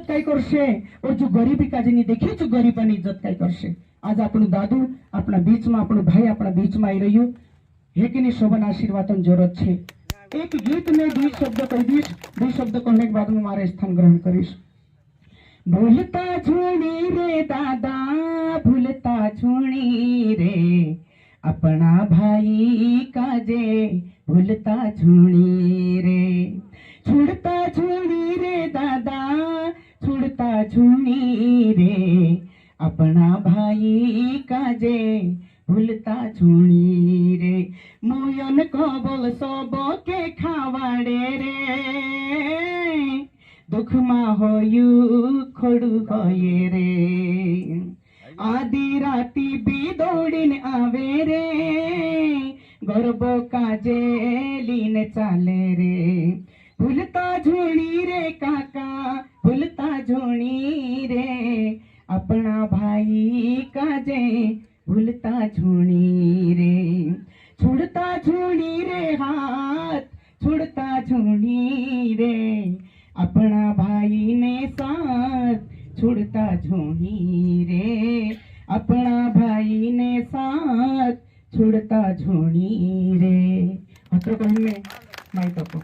काय करशे और जो गरीबी काजे नहीं देखी जो गरीबानी इज्जत काय करशे। आज આપણું દાદુ આપણા બીચમાં, આપણું ભાઈ આપણા બીચમાં આવી રહ્યું હેકીની શોભન આશીર્વાદની જરૂરત છે। एक गीत में 2 शब्द कही दीश, 2 शब्द कहने के बाद में मारे स्थान ग्रहण करीश। भूलता छूनी रे दादा, भूलता छूनी रे अपना भाई काजे, भूलता छूनी रे, छुड़ता छूनी रे दादा, छुड़ता छूनी रे अपना भाई काजे, भूलता छूनी रे। मुयन को बोल सबो के खावाड़े रे, दुख मा होयु खोड़ू होये रे, आदि राती भी दौड़ीने आवे रे, गरबो काजे लीने चाले रे। भूलता झूनी रे काका, भूलता झूनी रे अपना भाई काजे, भूलता झूनी रे। छुड़ता झूनी रे हाथ, छुड़ता झूनी रे अपना भाई ने साथ, छुड़ता झूनी रे अपना भाई ने साथ, छुड़ता झूनी रे। पत्र कहने माइक को